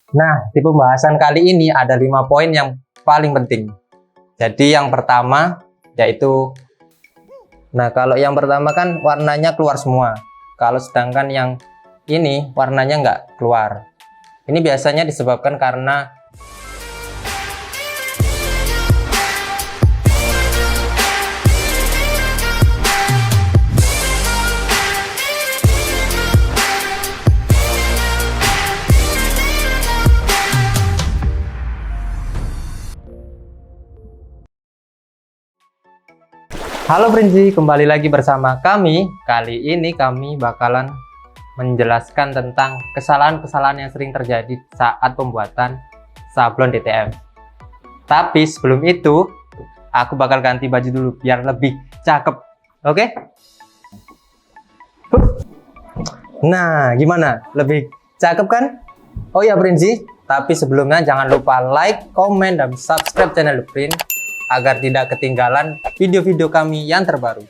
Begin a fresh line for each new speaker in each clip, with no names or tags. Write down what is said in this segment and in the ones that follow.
Nah, di pembahasan kali ini ada 5 poin yang paling penting. Jadi yang pertama yaitu, nah kalau yang pertama kan warnanya keluar semua. Kalau sedangkan yang ini warnanya nggak keluar. Ini biasanya disebabkan karena Halo Prinzi, kembali lagi bersama kami. Kali ini kami bakalan menjelaskan tentang kesalahan-kesalahan yang sering terjadi saat pembuatan sablon DTF. Tapi sebelum itu, aku bakal ganti baju dulu biar lebih cakep. Oke? Nah, gimana? Lebih cakep kan? Oh ya Prinzi, tapi sebelumnya jangan lupa like, komen, dan subscribe channel The Prin agar tidak ketinggalan video-video kami yang terbaru.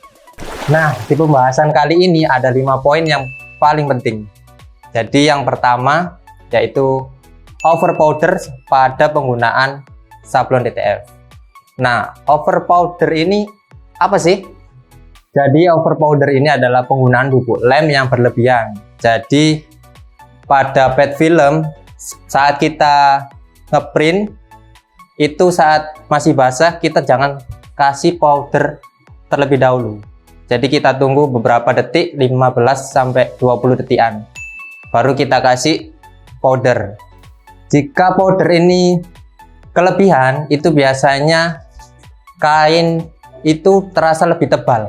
Nah, di pembahasan kali ini ada 5 poin yang paling penting. Jadi yang pertama yaitu over powder pada penggunaan sablon DTF. Nah, over powder ini apa sih? Jadi over powder ini adalah penggunaan bubuk lem yang berlebihan. Jadi pada pet film saat kita ngeprint itu saat masih basah kita jangan kasih powder terlebih dahulu. Jadi kita tunggu beberapa detik, 15-20 detikan, baru kita kasih powder. Jika powder ini kelebihan, itu biasanya kain itu terasa lebih tebal,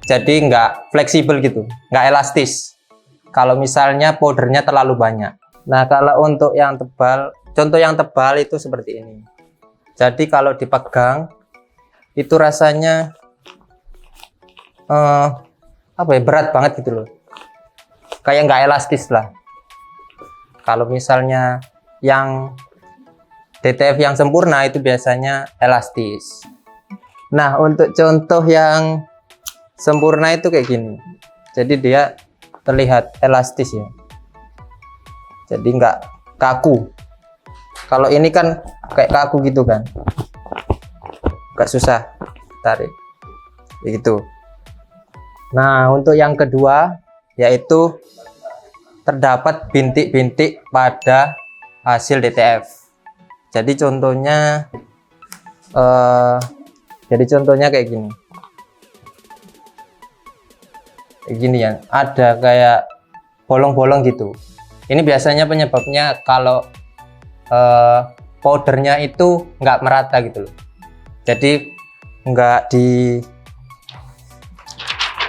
jadi nggak fleksibel gitu, nggak elastis kalau misalnya powdernya terlalu banyak. Nah, kalau untuk yang tebal, contoh yang tebal itu seperti ini. Jadi kalau dipegang itu rasanya berat banget gitu loh, kayak nggak elastis lah. Kalau misalnya yang DTF yang sempurna itu biasanya elastis. Nah, untuk contoh yang sempurna itu kayak gini, jadi dia terlihat elastis ya, jadi nggak kaku. Kalau ini kan kayak kaku gitu kan, agak susah tarik begitu. Nah, untuk yang kedua yaitu terdapat bintik-bintik pada hasil DTF. Jadi contohnya kayak gini. Kayak gini ya, ada kayak bolong-bolong gitu. Ini biasanya penyebabnya kalau powdernya itu nggak merata gitu loh. Jadi nggak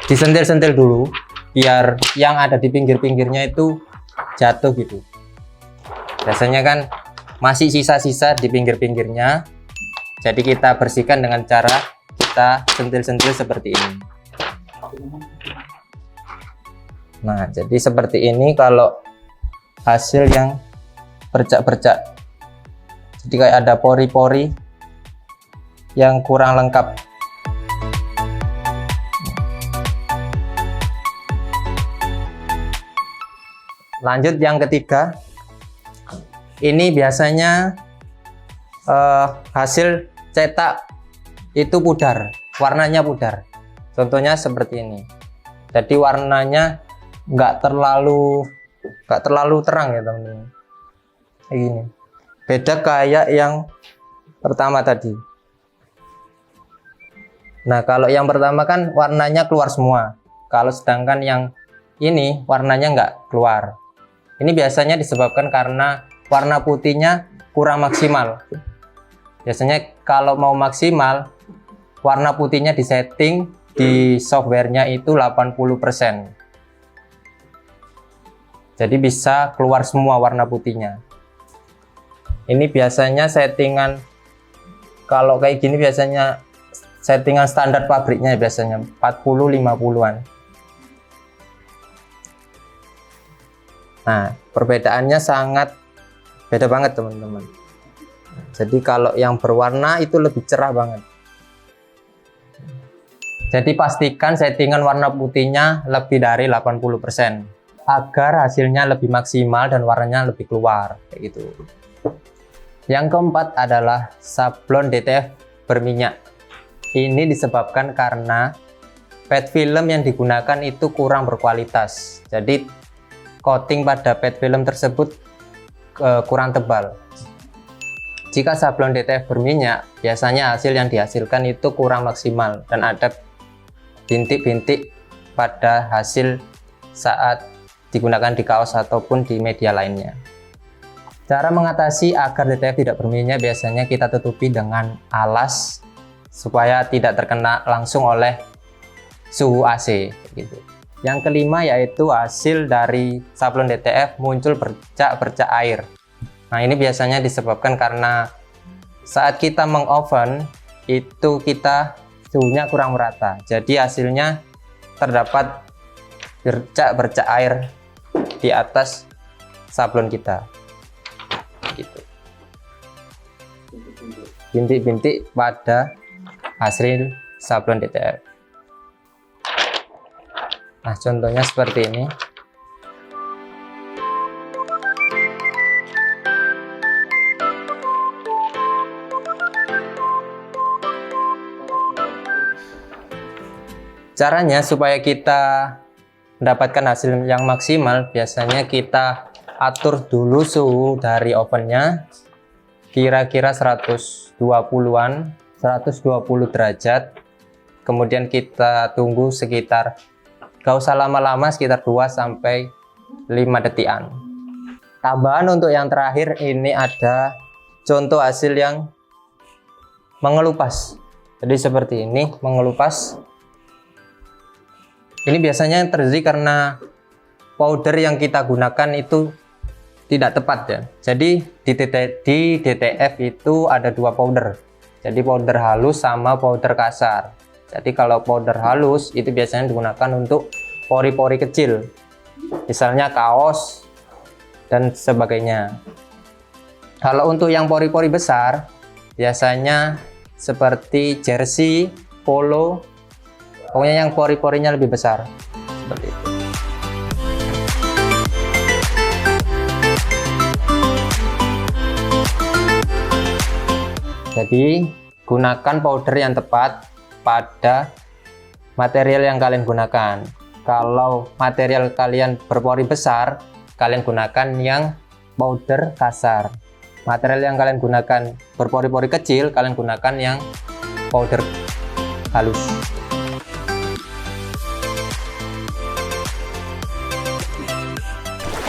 disentil-sentil dulu biar yang ada di pinggir-pinggirnya itu jatuh gitu. Biasanya kan masih sisa-sisa di pinggir-pinggirnya, jadi kita bersihkan dengan cara kita sentil-sentil seperti ini. Nah, jadi seperti ini kalau hasil yang bercak-bercak, jadi kayak ada pori-pori yang kurang lengkap. Lanjut yang ketiga, ini biasanya hasil cetak itu pudar, warnanya pudar. Contohnya seperti ini. Jadi warnanya nggak terlalu terang ya teman-teman. Kayak gini. Beda kayak yang pertama tadi. Nah, kalau yang pertama kan warnanya keluar semua. Kalau sedangkan yang ini warnanya nggak keluar. Ini biasanya disebabkan karena warna putihnya kurang maksimal. Biasanya kalau mau maksimal, warna putihnya disetting di softwarenya itu 80%. Jadi bisa keluar semua warna putihnya. Ini biasanya settingan, kalau kayak gini biasanya settingan standar pabriknya biasanya 40-50-an. Nah, perbedaannya sangat beda banget teman-teman. Jadi kalau yang berwarna itu lebih cerah banget. Jadi pastikan settingan warna putihnya lebih dari 80%. agar hasilnya lebih maksimal dan warnanya lebih keluar kayak gitu. Yang keempat adalah sablon DTF berminyak. Ini disebabkan karena pet film yang digunakan itu kurang berkualitas. Jadi coating pada pet film tersebut kurang tebal. Jika sablon DTF berminyak, biasanya hasil yang dihasilkan itu kurang maksimal dan ada bintik-bintik pada hasil saat digunakan di kaos ataupun di media lainnya. Cara mengatasi agar DTF tidak berminyak biasanya kita tutupi dengan alas supaya tidak terkena langsung oleh suhu AC gitu. Yang kelima yaitu hasil dari sablon DTF muncul bercak-bercak air. Nah, ini biasanya disebabkan karena saat kita mengoven itu kita suhunya kurang merata. Jadi hasilnya terdapat bercak-bercak air di atas sablon kita. Gitu. Bintik-bintik pada hasil sablon DTF. Nah, contohnya seperti ini. Caranya supaya kita mendapatkan hasil yang maksimal, biasanya kita atur dulu suhu dari ovennya kira-kira 120-an, 120 derajat. Kemudian kita tunggu sekitar, gak usah lama-lama, sekitar 2-5 detikan. Tambahan untuk yang terakhir ini ada contoh hasil yang mengelupas. Jadi seperti ini, mengelupas. Ini biasanya terjadi karena powder yang kita gunakan itu tidak tepat ya. Jadi di DTF itu ada dua powder. Jadi powder halus sama powder kasar. Jadi kalau powder halus itu biasanya digunakan untuk pori-pori kecil. Misalnya kaos dan sebagainya. Kalau untuk yang pori-pori besar biasanya seperti jersey, polo, pokoknya yang pori-porinya lebih besar seperti itu. Jadi gunakan powder yang tepat pada material yang kalian gunakan. Kalau material kalian berpori besar, kalian gunakan yang powder kasar. Material yang kalian gunakan berpori-pori kecil, kalian gunakan yang powder halus.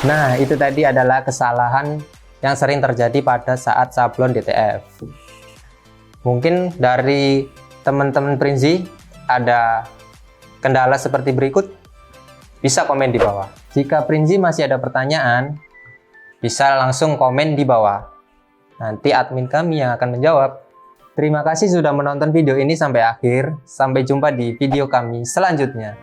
Nah, itu tadi adalah kesalahan yang sering terjadi pada saat sablon DTF. Mungkin dari teman-teman Prinzi ada kendala seperti berikut, bisa komen di bawah. Jika Prinzi masih ada pertanyaan, bisa langsung komen di bawah. Nanti admin kami yang akan menjawab. Terima kasih sudah menonton video ini sampai akhir. Sampai jumpa di video kami selanjutnya.